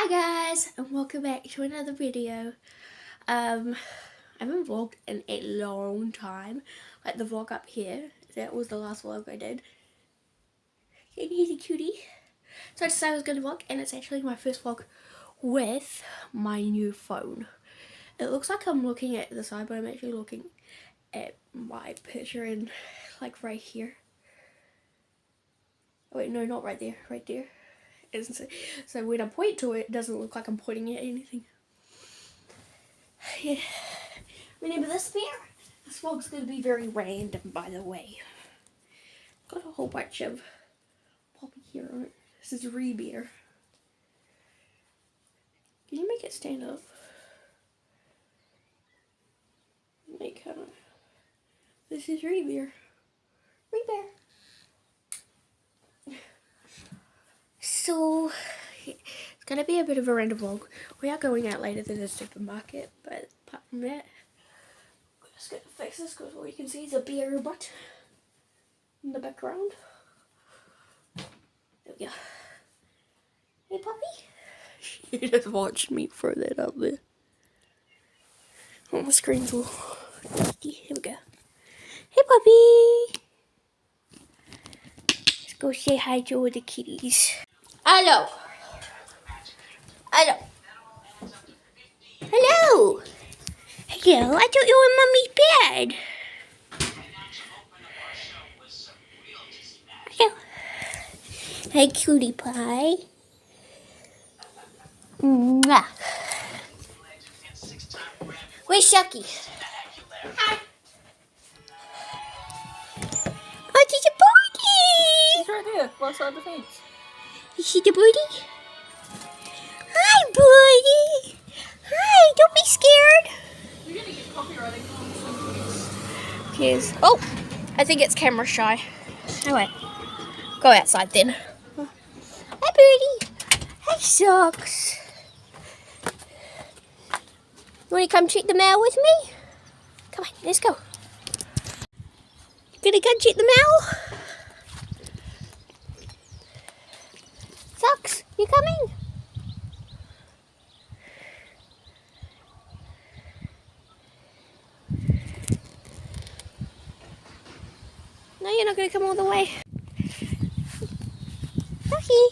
Hi guys, and welcome back to another video. I haven't vlogged in a long time. Like the vlog up here, that was the last vlog I did. And he's a cutie. So I decided I was going to vlog, and it's actually my first vlog with my new phone. It looks like I'm looking at the side, but I'm actually looking at my picture in like right here. Oh, wait, no, not right there, right there. So when I point to it, it doesn't look like I'm pointing at anything. Yeah. Remember this bear? This vlog's going to be very random, by the way. Got a whole bunch of poppy here on it. This is Rebeer. Can you make it stand up? Make her. This is Rebeer. Rebeer. So, it's going to be a bit of a random vlog. We are going out later to the supermarket, but apart from that, I'm just going to fix this because all you can see is a bear butt in the background. There we go. Hey, puppy. She just watched me throw that up there. Oh, my screen's all dusty. Here we go. Hey, puppy. Let's go say hi to all the kitties. Hello. Hello. Hello. Hello. I thought you were in Mommy's bed. Hello. Hey, cutie pie. Mwah. Where's Shucky? Hi. Oh, there's a birdie. He's right there, right side of the fence. You see the birdie? Hi, birdie. Hi, don't be scared. You're gonna get copyrighted. Cheers. Oh, I think it's camera shy. Anyway, go outside then. Hi, birdie. Hi, Socks. You want to come check the mail with me? Come on, let's go. Gonna go check the mail? Socks, you coming? No, you're not gonna come all the way. Socky.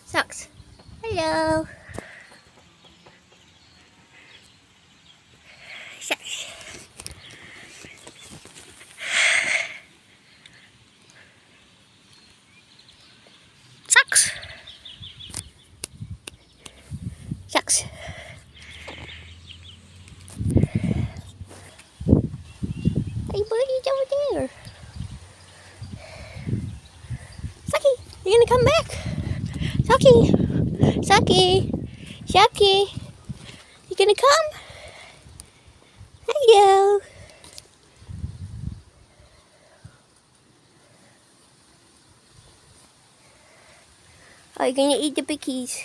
Socks. Hello. Socks. Socks. Socks. Hey, birdie's over there. Sucky, you gonna come back? Sucky. Sucky. Sucky. You gonna come? Hello. Oh, you're gonna eat the bickies.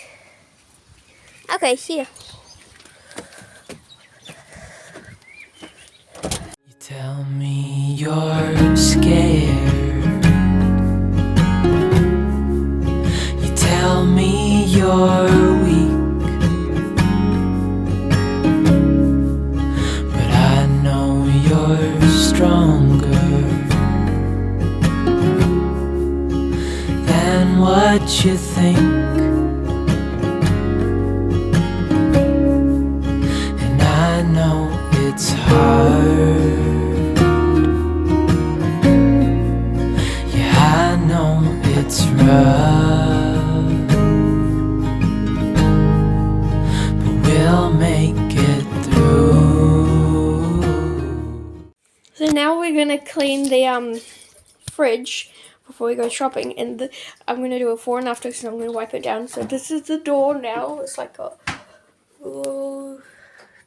Okay, see ya. You tell me you're scared. You tell me you're weak, but I know you're stronger than what you think. And I know it's hard. Yeah, I know it's rough, but we'll make it through. So now we're gonna clean the fridge before we go shopping, and I'm gonna do a before and after, so I'm gonna wipe it down. So this is the door now. It's like a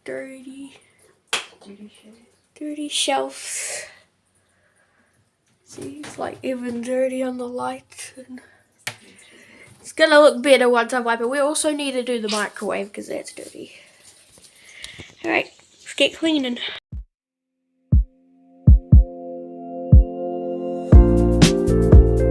dirty shelves. See, it's like even dirty on the light, and it's gonna look better once I wipe it. We also need to do the microwave because that's dirty. All right, let's get cleaning. You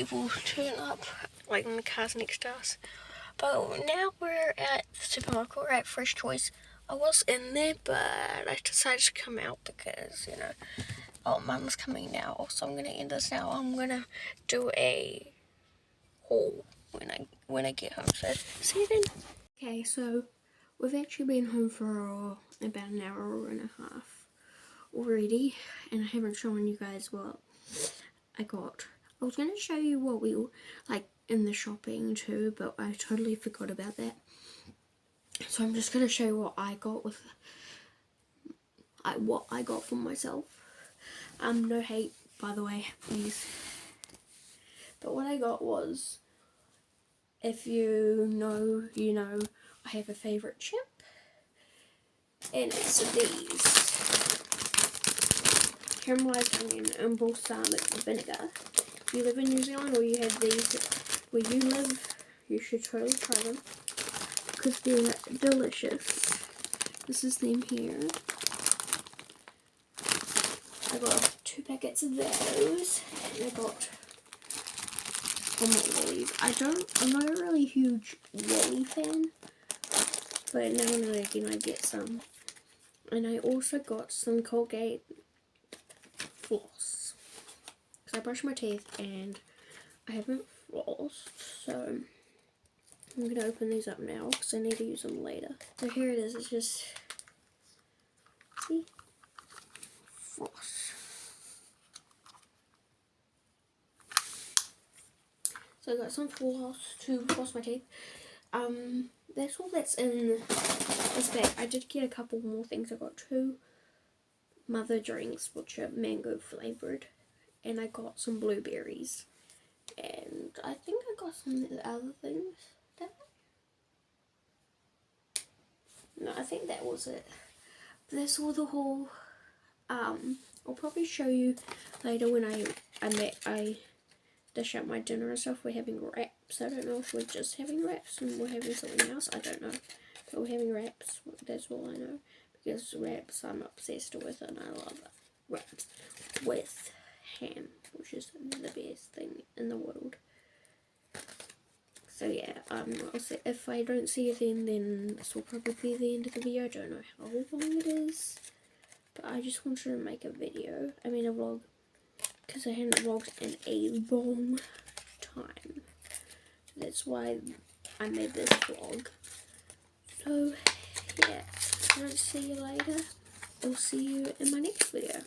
people turn up, like in the cars next to us. But now we're at the supermarket, we're at Fresh Choice. I was in there, but I decided to come out because, you know, oh, Mum's coming now, so I'm gonna end this now. I'm gonna do a haul when I get home, so see you then. Okay, so we've actually been home for about an hour and a half already, and I haven't shown you guys what I got. I was going to show you what we like in the shopping too, but I totally forgot about that. So I'm just going to show you what I got with what I got for myself. No hate, by the way, please. But what I got was, if you know, you know, I have a favourite chip, and it's these caramelised onion and balsamic vinegar. If you live in New Zealand or you have these where you live, you should totally try them because they're delicious. This is them here. I got 2 packets of those, and I got some lollies. I'm not a really huge lolly fan, but now and again I get some. And I also got some Colgate floss, because I brush my teeth and I haven't flossed, so I'm going to open these up now because I need to use them later. So here it is, it's just, see, floss. So I got some floss to floss my teeth. That's all that's in this bag. I did get a couple more things. I got 2 mother drinks which are mango flavoured, and I got some blueberries, and I think I got some of the other things. No, I think that was it. That's all the whole. I'll probably show you later when I dish out my dinner and stuff. We're having wraps. I don't know if we're just having wraps and we're having something else. I don't know, but we're having wraps. That's all I know, because wraps I'm obsessed with, and I love wraps with ham, which is the best thing in the world. So yeah, I'll say, if I don't see you then this will probably be the end of the video. I don't know how long it is, but I just wanted to make a video, a vlog, because I hadn't vlogged in a long time. That's why I made this vlog. So yeah, I'll see you later. I'll see you in my next video.